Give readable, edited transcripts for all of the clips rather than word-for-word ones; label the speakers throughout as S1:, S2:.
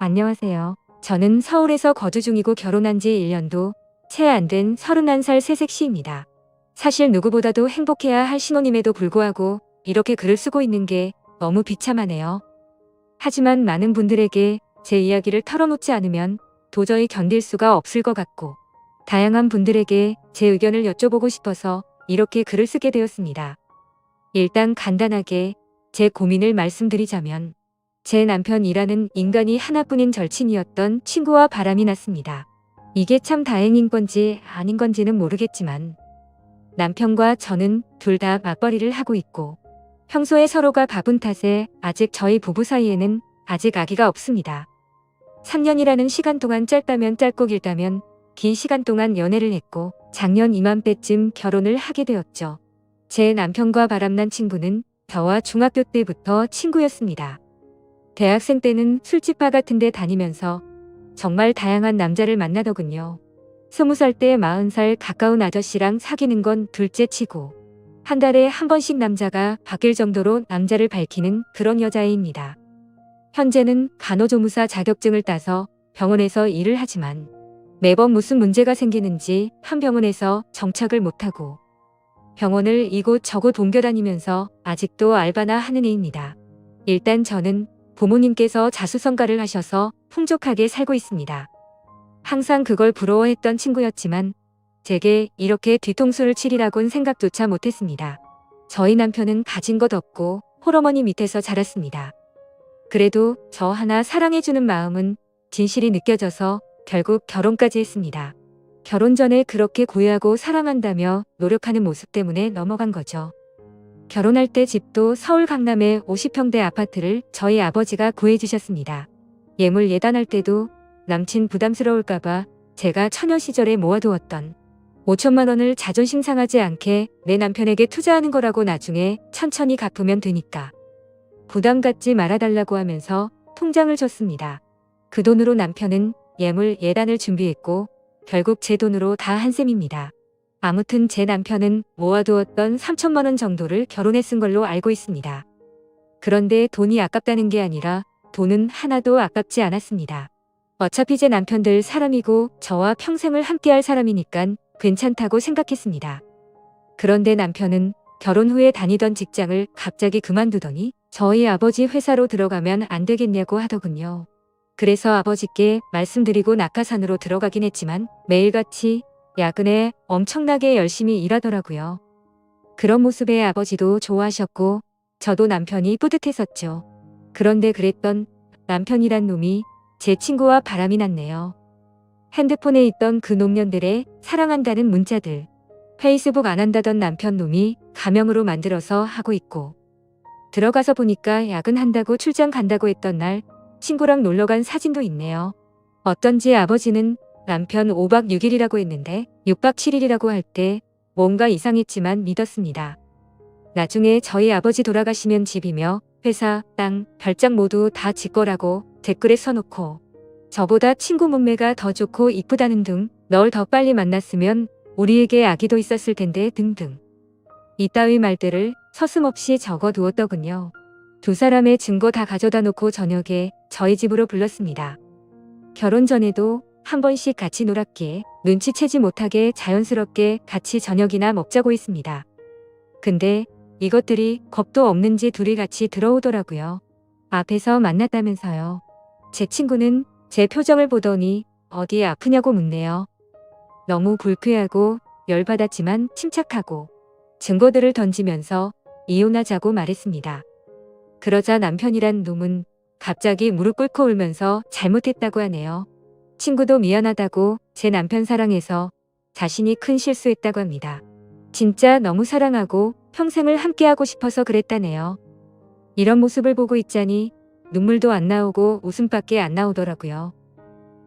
S1: 안녕하세요. 저는 서울에서 거주 중이고 결혼한 지 1년도 채 안 된 31살 새색시입니다. 사실 누구보다도 행복해야 할 신혼임에도 불구하고 이렇게 글을 쓰고 있는 게 너무 비참하네요. 하지만 많은 분들에게 제 이야기를 털어놓지 않으면 도저히 견딜 수가 없을 것 같고 다양한 분들에게 제 의견을 여쭤보고 싶어서 이렇게 글을 쓰게 되었습니다. 일단 간단하게 제 고민을 말씀드리자면 제 남편이라는 인간이 하나뿐인 절친이었던 친구와 바람이 났습니다. 이게 참 다행인 건지 아닌 건지는 모르겠지만 남편과 저는 둘 다 맞벌이를 하고 있고 평소에 서로가 바쁜 탓에 아직 저희 부부 사이에는 아직 아기가 없습니다. 3년이라는 시간 동안 짧다면 짧고 길다면 긴 시간 동안 연애를 했고 작년 이맘때쯤 결혼을 하게 되었죠. 제 남편과 바람난 친구는 저와 중학교 때부터 친구였습니다. 대학생 때는 술집바 같은 데 다니면서 정말 다양한 남자를 만나더군요. 20살 때 40살 가까운 아저씨랑 사귀는 건 둘째 치고 한 달에 한 번씩 남자가 바뀔 정도로 남자를 밝히는 그런 여자애입니다. 현재는 간호조무사 자격증을 따서 병원에서 일을 하지만 매번 무슨 문제가 생기는지 한 병원에서 정착을 못하고 병원을 이곳 저곳 옮겨다니면서 아직도 알바나 하는 애입니다. 일단 저는 부모님께서 자수성가를 하셔서 풍족하게 살고 있습니다. 항상 그걸 부러워했던 친구였지만 제게 이렇게 뒤통수를 치리라곤 생각조차 못했습니다. 저희 남편은 가진 것 없고 홀어머니 밑에서 자랐습니다. 그래도 저 하나 사랑해주는 마음은 진실이 느껴져서 결국 결혼까지 했습니다. 결혼 전에 그렇게 고요하고 사랑한다며 노력하는 모습 때문에 넘어간 거죠. 결혼할 때 집도 서울 강남의 50평대 아파트를 저희 아버지가 구해주셨습니다. 예물 예단할 때도 남친 부담스러울까봐 제가 처녀 시절에 모아두었던 5천만 원을 자존심 상하지 않게 내 남편에게 투자하는 거라고 나중에 천천히 갚으면 되니까 부담 갖지 말아달라고 하면서 통장을 줬습니다. 그 돈으로 남편은 예물 예단을 준비했고 결국 제 돈으로 다 한 셈입니다. 아무튼 제 남편은 모아두었던 3천만 원 정도를 결혼에 쓴 걸로 알고 있습니다. 그런데 돈이 아깝다는 게 아니라 돈은 하나도 아깝지 않았습니다. 어차피 제 남편들 사람이고 저와 평생을 함께할 사람이니깐 괜찮다고 생각했습니다. 그런데 남편은 결혼 후에 다니던 직장을 갑자기 그만두더니 저희 아버지 회사로 들어가면 안 되겠냐고 하더군요. 그래서 아버지께 말씀드리고 낙하산으로 들어가긴 했지만 매일같이 야근에 엄청나게 열심히 일하더라고요. 그런 모습에 아버지도 좋아하셨고 저도 남편이 뿌듯했었죠. 그런데 그랬던 남편이란 놈이 제 친구와 바람이 났네요. 핸드폰에 있던 그 노년들의 사랑한다는 문자들, 페이스북 안 한다던 남편 놈이 가명으로 만들어서 하고 있고 들어가서 보니까 야근한다고 출장 간다고 했던 날 친구랑 놀러간 사진도 있네요. 어쩐지 아버지는 남편 5박 6일이라고 했는데 6박 7일이라고 할 때 뭔가 이상했지만 믿었습니다. 나중에 저희 아버지 돌아가시면 집이며 회사, 땅, 별장 모두 다 지 거라고 댓글에 써놓고 저보다 친구 몸매가 더 좋고 이쁘다는 등 널 더 빨리 만났으면 우리에게 아기도 있었을 텐데 등등. 이따위 말들을 서슴없이 적어두었더군요. 두 사람의 증거 다 가져다 놓고 저녁에 저희 집으로 불렀습니다. 결혼 전에도 한 번씩 같이 놀았기에 눈치채지 못하게 자연스럽게 같이 저녁이나 먹자고 했습니다. 근데 이것들이 겁도 없는지 둘이 같이 들어오더라고요. 앞에서 만났다면서요. 제 친구는 제 표정을 보더니 어디 아프냐고 묻네요. 너무 불쾌하고 열받았지만 침착하고 증거들을 던지면서 이혼하자고 말했습니다. 그러자 남편이란 놈은 갑자기 무릎 꿇고 울면서 잘못했다고 하네요. 친구도 미안하다고 제 남편 사랑해서 자신이 큰 실수했다고 합니다. 진짜 너무 사랑하고 평생을 함께하고 싶어서 그랬다네요. 이런 모습을 보고 있자니 눈물도 안 나오고 웃음밖에 안 나오더라고요.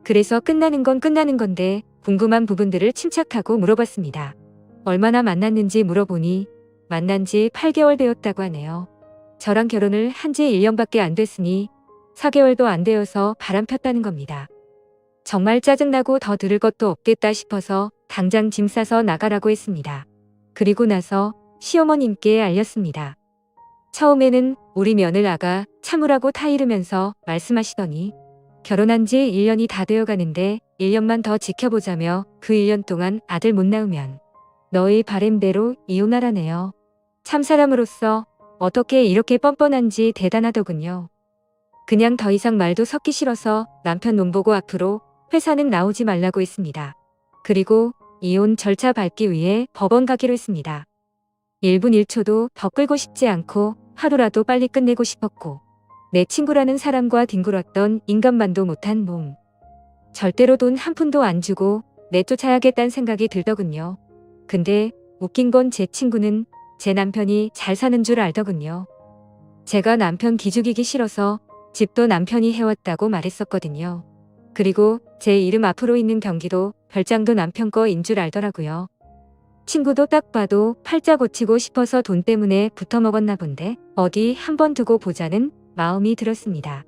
S1: 그래서 끝나는 건 끝나는 건데 궁금한 부분들을 침착하고 물어봤습니다. 얼마나 만났는지 물어보니 만난 지 8개월 되었다고 하네요. 저랑 결혼을 한 지 1년밖에 안 됐으니 4개월도 안 되어서 바람 폈다는 겁니다. 정말 짜증나고 더 들을 것도 없겠다 싶어서 당장 짐 싸서 나가라고 했습니다. 그리고 나서 시어머님께 알렸습니다. 처음에는 우리 며느라가 참으라고 타이르면서 말씀하시더니 결혼한 지 1년이 다 되어 가는데 1년만 더 지켜보자며 그 1년 동안 아들 못 낳으면 너의 바램대로 이혼하라네요. 참 사람으로서 어떻게 이렇게 뻔뻔한지 대단하더군요. 그냥 더 이상 말도 섞기 싫어서 남편 논보고 앞으로 회사는 나오지 말라고 했습니다. 그리고 이혼 절차 밟기 위해 법원 가기로 했습니다. 1분 1초도 더 끌고 싶지 않고 하루라도 빨리 끝내고 싶었고 내 친구라는 사람과 뒹굴었던 인간만도 못한 몸. 절대로 돈 한 푼도 안 주고 내쫓아야겠다는 생각이 들더군요. 근데 웃긴 건 제 친구는 제 남편이 잘 사는 줄 알더군요. 제가 남편 기죽이기 싫어서 집도 남편이 해왔다고 말했었거든요. 그리고 제 이름 앞으로 있는 경기도 별장도 남편 거인 줄 알더라고요. 친구도 딱 봐도 팔자 고치고 싶어서 돈 때문에 붙어먹었나 본데 어디 한번 두고 보자는 마음이 들었습니다.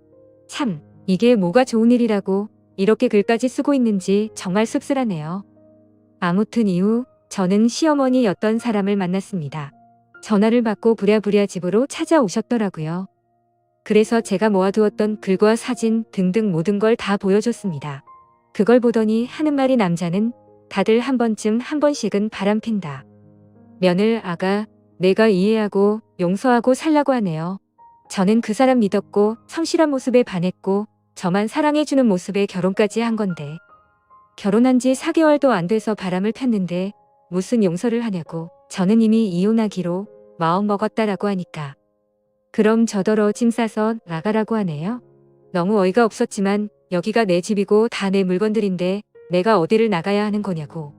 S1: 참, 이게 뭐가 좋은 일이라고 이렇게 글까지 쓰고 있는지 정말 씁쓸하네요. 아무튼 이후 저는 시어머니였던 사람을 만났습니다. 전화를 받고 부랴부랴 집으로 찾아오셨더라고요. 그래서 제가 모아두었던 글과 사진 등등 모든 걸 다 보여줬습니다. 그걸 보더니 하는 말이 남자는 다들 한 번씩은 바람핀다. 며느리 아가, 내가 이해하고 용서하고 살라고 하네요. 저는 그 사람 믿었고 성실한 모습에 반했고 저만 사랑해주는 모습에 결혼까지 한 건데 결혼한 지 4개월도 안 돼서 바람을 폈는데 무슨 용서를 하냐고 저는 이미 이혼하기로 마음먹었다라고 하니까 그럼 저더러 짐 싸서 나가라고 하네요. 너무 어이가 없었지만 여기가 내 집이고 다 내 물건들인데 내가 어디를 나가야 하는 거냐고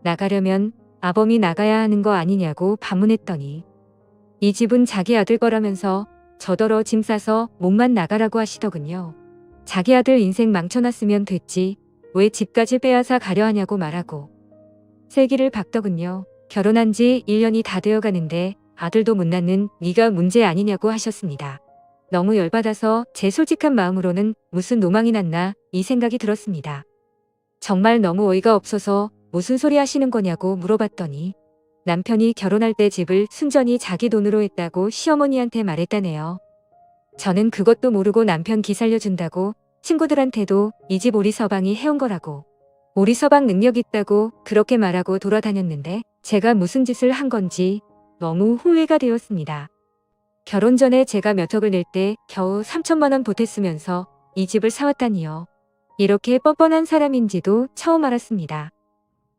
S1: 나가려면 아범이 나가야 하는 거 아니냐고 반문했더니 이 집은 자기 아들 거라면서 저더러 짐 싸서 몸만 나가라고 하시더군요. 자기 아들 인생 망쳐놨으면 됐지 왜 집까지 빼앗아 가려 하냐고 말하고 세기를 박더군요. 결혼한 지 1년이 다 되어 가는데 아들도 못 낳는 네가 문제 아니냐고 하셨습니다. 너무 열받아서 제 솔직한 마음으로는 무슨 노망이 났나 이 생각이 들었습니다. 정말 너무 어이가 없어서 무슨 소리 하시는 거냐고 물어봤더니 남편이 결혼할 때 집을 순전히 자기 돈으로 했다고 시어머니한테 말했다네요. 저는 그것도 모르고 남편 기 살려준다고 친구들한테도 이 집 오리서방이 해온 거라고 오리서방 능력 있다고 그렇게 말하고 돌아다녔는데 제가 무슨 짓을 한 건지 너무 후회가 되었습니다. 결혼 전에 제가 몇 억을 낼 때 겨우 3천만 원 보탰으면서 이 집을 사왔다니요. 이렇게 뻔뻔한 사람인지도 처음 알았습니다.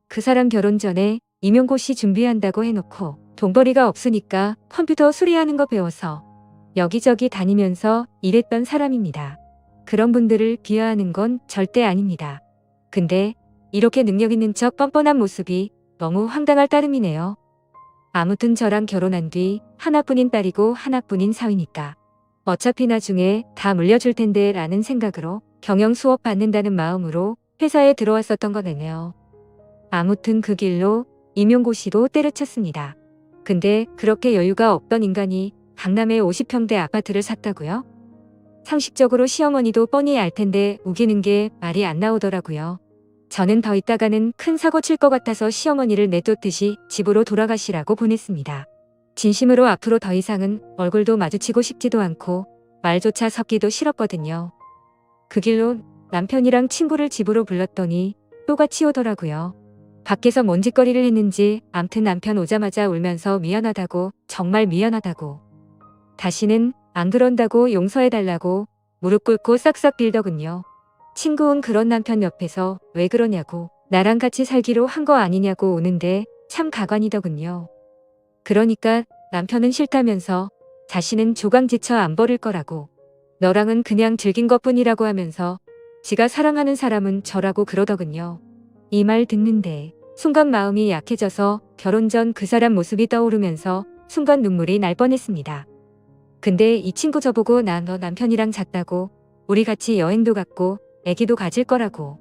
S1: 그 사람 결혼 전에 임용고시 준비한다고 해놓고 돈벌이가 없으니까 컴퓨터 수리하는 거 배워서 여기저기 다니면서 일했던 사람입니다. 그런 분들을 비하하는 건 절대 아닙니다. 근데 이렇게 능력 있는 척 뻔뻔한 모습이 너무 황당할 따름이네요. 아무튼 저랑 결혼한 뒤 하나뿐인 딸이고 하나뿐인 사위니까 어차피 나중에 다 물려줄 텐데 라는 생각으로 경영 수업 받는다는 마음으로 회사에 들어왔었던 거네요. 아무튼 그 길로 임용고시도 때려쳤습니다. 근데 그렇게 여유가 없던 인간이 강남에 50평대 아파트를 샀다고요? 상식적으로 시어머니도 뻔히 알 텐데 우기는 게 말이 안 나오더라고요. 저는 더 있다가는 큰 사고 칠 것 같아서 시어머니를 내쫓듯이 집으로 돌아가시라고 보냈습니다. 진심으로 앞으로 더 이상은 얼굴도 마주치고 싶지도 않고 말조차 섞기도 싫었거든요. 그 길로 남편이랑 친구를 집으로 불렀더니 또같이 오더라고요. 밖에서 뭔 짓거리를 했는지 암튼 남편 오자마자 울면서 미안하다고 정말 미안하다고 다시는 안 그런다고 용서해달라고 무릎 꿇고 싹싹 빌더군요. 친구는 그런 남편 옆에서 왜 그러냐고 나랑 같이 살기로 한 거 아니냐고 우는데 참 가관이더군요. 그러니까 남편은 싫다면서 자신은 조강지처 안 버릴 거라고 너랑은 그냥 즐긴 것뿐이라고 하면서 지가 사랑하는 사람은 저라고 그러더군요. 이 말 듣는데 순간 마음이 약해져서 결혼 전 그 사람 모습이 떠오르면서 순간 눈물이 날 뻔했습니다. 근데 이 친구 저보고 나 너 남편이랑 잤다고 우리 같이 여행도 갔고 애기도 가질 거라고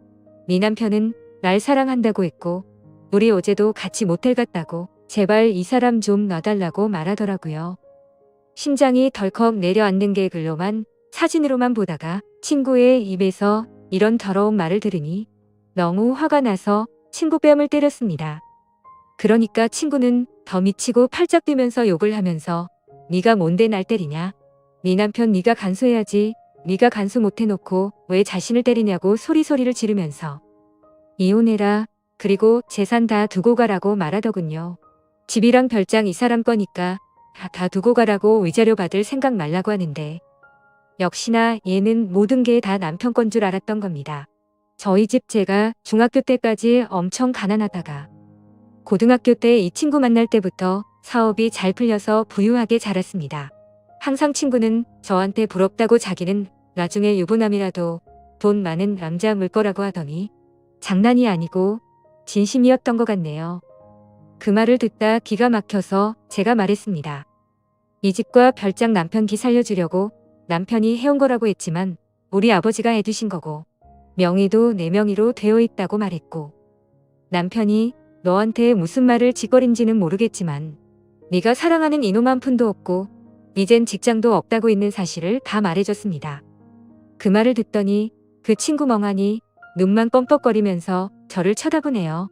S1: 네 남편은 날 사랑한다고 했고 우리 어제도 같이 모텔 갔다고 제발 이 사람 좀 놔달라고 말하더라고요. 심장이 덜컥 내려앉는 게 글로만 사진으로만 보다가 친구의 입에서 이런 더러운 말을 들으니 너무 화가 나서 친구 뺨을 때렸습니다. 그러니까 친구는 더 미치고 팔짝 뛰면서 욕을 하면서 네가 뭔데 날 때리냐? 네 남편 네가 간수해야지. 네가 간수 못해놓고 왜 자신을 때리냐고 소리소리를 지르면서 이혼해라. 그리고 재산 다 두고 가라고 말하더군요. 집이랑 별장 이 사람 거니까 다 두고 가라고 위자료 받을 생각 말라고 하는데 역시나 얘는 모든 게 다 남편 건 줄 알았던 겁니다. 저희 집 제가 중학교 때까지 엄청 가난하다가 고등학교 때 이 친구 만날 때부터 사업이 잘 풀려서 부유하게 자랐습니다. 항상 친구는 저한테 부럽다고 자기는 나중에 유부남이라도 돈 많은 남자 물 거라고 하더니 장난이 아니고 진심이었던 것 같네요. 그 말을 듣다 기가 막혀서 제가 말했습니다. 이 집과 별장 남편 기 살려주려고 남편이 해온 거라고 했지만 우리 아버지가 해두신 거고 명의도 내 명의로 되어 있다고 말했고 남편이 너한테 무슨 말을 짓거린지는 모르겠지만 네가 사랑하는 이놈 한 푼도 없고 이젠 직장도 없다고 있는 사실을 다 말해줬습니다. 그 말을 듣더니 그 친구 멍하니 눈만 껌뻑거리면서 저를 쳐다보네요.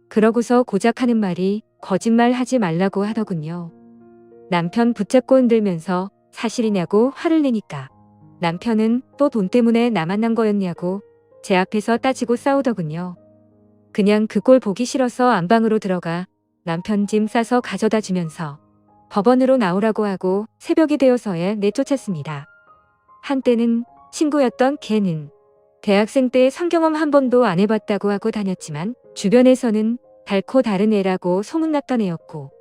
S1: 그러고서 고작 하는 말이 거짓말 하지 말라고 하더군요. 남편 붙잡고 흔들면서 사실이냐고 화를 내니까 남편은 또 돈 때문에 나 만난 거였냐고 제 앞에서 따지고 싸우더군요. 그냥 그 꼴 보기 싫어서 안방으로 들어가 남편 짐 싸서 가져다 주면서 법원으로 나오라고 하고 새벽이 되어서야 내쫓았습니다. 한때는 친구였던 걔는 대학생 때 성경험 한 번도 안 해봤다고 하고 다녔지만 주변에서는 달코 다른 애라고 소문났던 애였고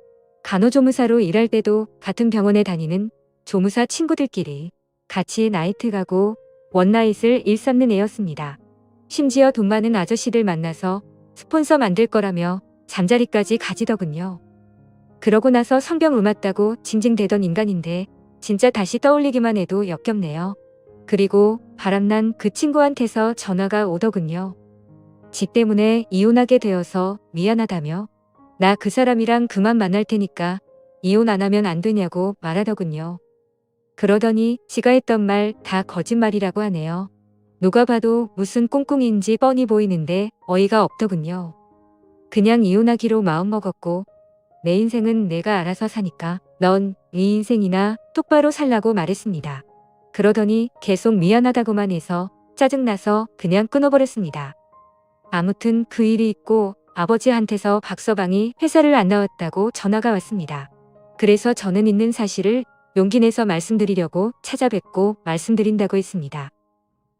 S1: 간호조무사로 일할 때도 같은 병원에 다니는 조무사 친구들끼리 같이 나이트 가고 원나잇을 일삼는 애였습니다. 심지어 돈 많은 아저씨들 만나서 스폰서 만들 거라며 잠자리까지 가지더군요. 그러고 나서 성병 옮았다고 징징대던 인간인데 진짜 다시 떠올리기만 해도 역겹네요. 그리고 바람난 그 친구한테서 전화가 오더군요. 집 때문에 이혼하게 되어서 미안하다며 나 그 사람이랑 그만 만날 테니까 이혼 안 하면 안 되냐고 말하더군요. 그러더니 지가 했던 말 다 거짓말이라고 하네요. 누가 봐도 무슨 꽁꽁인지 뻔히 보이는데 어이가 없더군요. 그냥 이혼하기로 마음먹었고 내 인생은 내가 알아서 사니까 넌 네 인생이나 똑바로 살라고 말했습니다. 그러더니 계속 미안하다고만 해서 짜증나서 그냥 끊어버렸습니다. 아무튼 그 일이 있고 아버지한테서 박서방이 회사를 안 나왔다고 전화가 왔습니다. 그래서 저는 있는 사실을 용기 내서 말씀드리려고 찾아뵙고 말씀드린다고 했습니다.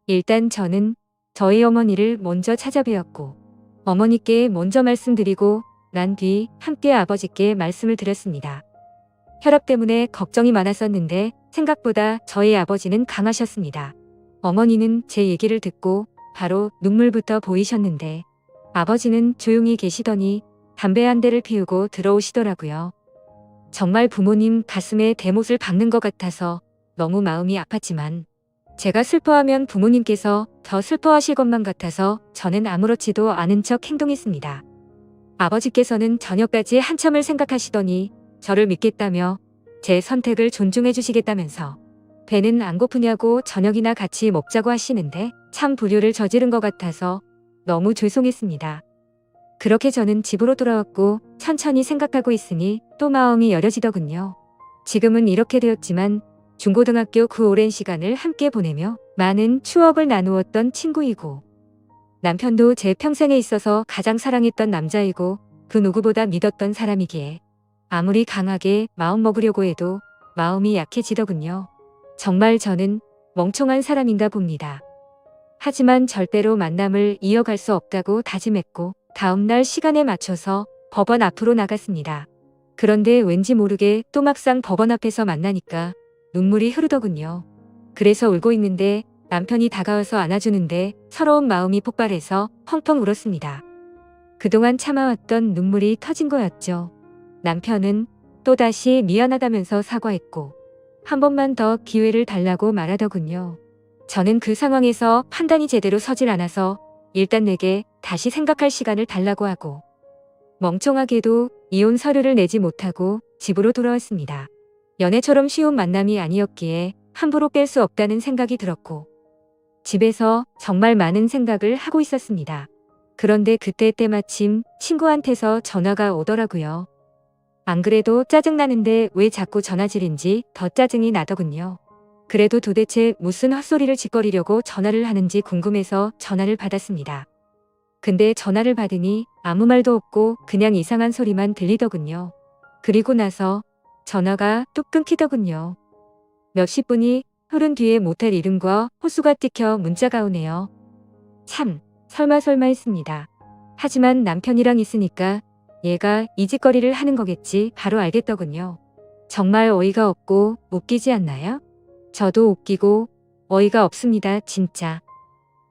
S1: 일단 저는 저희 어머니를 먼저 찾아뵈었고 어머니께 먼저 말씀드리고 난 뒤 함께 아버지께 말씀을 드렸습니다. 혈압 때문에 걱정이 많았었는데 생각보다 저희 아버지는 강하셨습니다. 어머니는 제 얘기를 듣고 바로 눈물부터 보이셨는데 아버지는 조용히 계시더니 담배 한 대를 피우고 들어오시더라고요. 정말 부모님 가슴에 대못을 박는 것 같아서 너무 마음이 아팠지만 제가 슬퍼하면 부모님께서 더 슬퍼하실 것만 같아서 저는 아무렇지도 않은 척 행동했습니다. 아버지께서는 저녁까지 한참을 생각하시더니 저를 믿겠다며 제 선택을 존중해 주시겠다면서 배는 안 고프냐고 저녁이나 같이 먹자고 하시는데 참 불효를 저지른 것 같아서 너무 죄송했습니다. 그렇게 저는 집으로 돌아왔고 천천히 생각하고 있으니 또 마음이 여려지더군요. 지금은 이렇게 되었지만 중고등학교 그 오랜 시간을 함께 보내며 많은 추억을 나누었던 친구이고 남편도 제 평생에 있어서 가장 사랑했던 남자이고 그 누구보다 믿었던 사람이기에 아무리 강하게 마음 먹으려고 해도 마음이 약해지더군요. 정말 저는 멍청한 사람인가 봅니다. 하지만 절대로 만남을 이어갈 수 없다고 다짐했고 다음날 시간에 맞춰서 법원 앞으로 나갔습니다. 그런데 왠지 모르게 또 막상 법원 앞에서 만나니까 눈물이 흐르더군요. 그래서 울고 있는데 남편이 다가와서 안아주는데 서러운 마음이 폭발해서 펑펑 울었습니다. 그동안 참아왔던 눈물이 터진 거였죠. 남편은 또다시 미안하다면서 사과했고 한 번만 더 기회를 달라고 말하더군요. 저는 그 상황에서 판단이 제대로 서질 않아서 일단 내게 다시 생각할 시간을 달라고 하고 멍청하게도 이혼 서류를 내지 못하고 집으로 돌아왔습니다. 연애처럼 쉬운 만남이 아니었기에 함부로 뺄 수 없다는 생각이 들었고 집에서 정말 많은 생각을 하고 있었습니다. 그런데 그때 때마침 친구한테서 전화가 오더라고요. 안 그래도 짜증나는데 왜 자꾸 전화질인지 더 짜증이 나더군요. 그래도 도대체 무슨 헛소리를 짓거리려고 전화를 하는지 궁금해서 전화를 받았습니다. 근데 전화를 받으니 아무 말도 없고 그냥 이상한 소리만 들리더군요. 그리고 나서 전화가 뚝 끊기더군요. 몇십 분이 흐른 뒤에 모텔 이름과 호수가 찍혀 문자가 오네요. 참, 설마 했습니다. 하지만 남편이랑 있으니까 얘가 이 짓거리를 하는 거겠지 바로 알겠더군요. 정말 어이가 없고 웃기지 않나요? 저도 웃기고 어이가 없습니다, 진짜.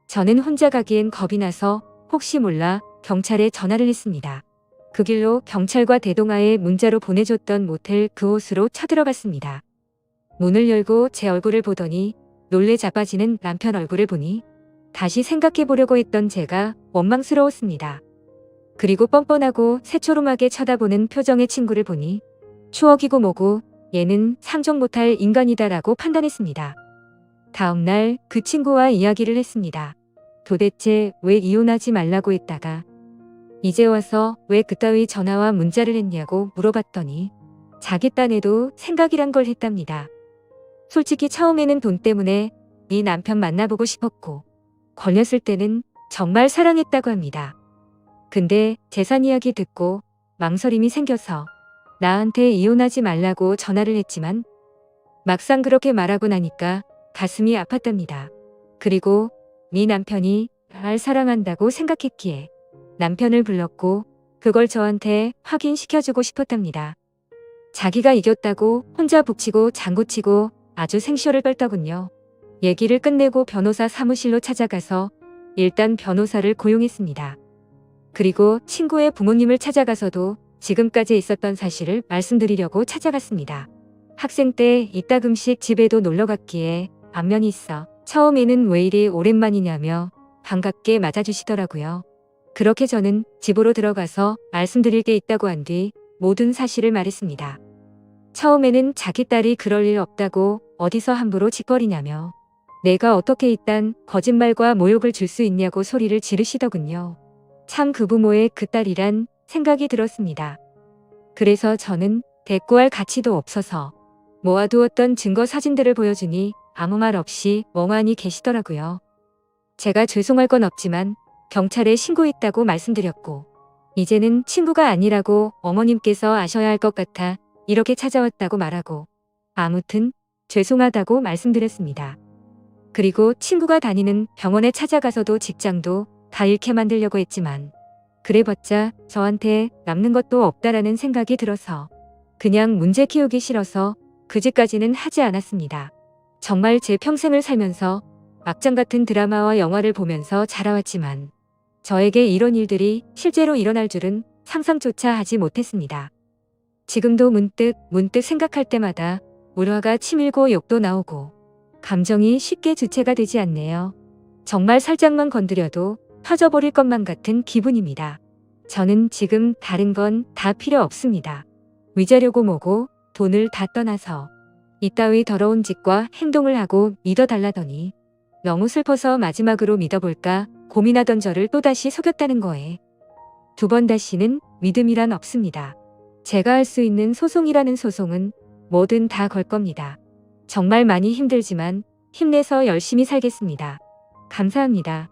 S1: 저는 혼자 가기엔 겁이 나서 혹시 몰라 경찰에 전화를 했습니다. 그 길로 경찰과 대동하에 문자로 보내줬던 모텔 그 호수로 쳐들어갔습니다. 문을 열고 제 얼굴을 보더니 놀래 자빠지는 남편 얼굴을 보니 다시 생각해보려고 했던 제가 원망스러웠습니다. 그리고 뻔뻔하고 새초롬하게 쳐다보는 표정의 친구를 보니 추억이고 뭐고 얘는 상종 못할 인간이다라고 판단했습니다. 다음날 그 친구와 이야기를 했습니다. 도대체 왜 이혼하지 말라고 했다가 이제 와서 왜 그따위 전화와 문자를 했냐고 물어봤더니 자기 딴에도 생각이란 걸 했답니다. 솔직히 처음에는 돈 때문에 네 남편 만나보고 싶었고 걸렸을 때는 정말 사랑했다고 합니다. 근데 재산 이야기 듣고 망설임이 생겨서 나한테 이혼하지 말라고 전화를 했지만 막상 그렇게 말하고 나니까 가슴이 아팠답니다. 그리고 네 남편이 날 사랑한다고 생각했기에 남편을 불렀고 그걸 저한테 확인시켜주고 싶었답니다. 자기가 이겼다고 혼자 북치고 장구치고 아주 생쇼를 떨더군요. 얘기를 끝내고 변호사 사무실로 찾아가서 일단 변호사를 고용했습니다. 그리고 친구의 부모님을 찾아가서도 지금까지 있었던 사실을 말씀드리려고 찾아갔습니다. 학생 때 이따금씩 집에도 놀러 갔기에 안면이 있어 처음에는 왜 이리 오랜만이냐며 반갑게 맞아주시더라고요. 그렇게 저는 집으로 들어가서 말씀드릴 게 있다고 한 뒤 모든 사실을 말했습니다. 처음에는 자기 딸이 그럴 일 없다고 어디서 함부로 짓거리냐며 내가 어떻게 이딴 거짓말과 모욕을 줄 수 있냐고 소리를 지르시더군요. 참 그 부모의 그 딸이란 생각이 들었습니다. 그래서 저는 대꾸할 가치도 없어서 모아두었던 증거 사진들을 보여주니 아무 말 없이 멍하니 계시더라고요. 제가 죄송할 건 없지만 경찰에 신고했다고 말씀드렸고 이제는 친구가 아니라고 어머님께서 아셔야 할 것 같아 이렇게 찾아왔다고 말하고 아무튼 죄송하다고 말씀드렸습니다. 그리고 친구가 다니는 병원에 찾아가서도 직장도 다 잃게 만들려고 했지만 그래봤자 저한테 남는 것도 없다라는 생각이 들어서 그냥 문제 키우기 싫어서 그 짓까지는 하지 않았습니다. 정말 제 평생을 살면서 막장 같은 드라마와 영화를 보면서 자라왔지만 저에게 이런 일들이 실제로 일어날 줄은 상상조차 하지 못했습니다. 지금도 문득 생각할 때마다 울화가 치밀고 욕도 나오고 감정이 쉽게 주체가 되지 않네요. 정말 살짝만 건드려도 터져버릴 것만 같은 기분입니다. 저는 지금 다른 건 다 필요 없습니다. 위자료고 뭐고 돈을 다 떠나서 이따위 더러운 짓과 행동을 하고 믿어달라더니 너무 슬퍼서 마지막으로 믿어볼까 고민하던 저를 또다시 속였다는 거에 두 번 다시는 믿음이란 없습니다. 제가 할 수 있는 소송이라는 소송은 뭐든 다 걸 겁니다. 정말 많이 힘들지만 힘내서 열심히 살겠습니다. 감사합니다.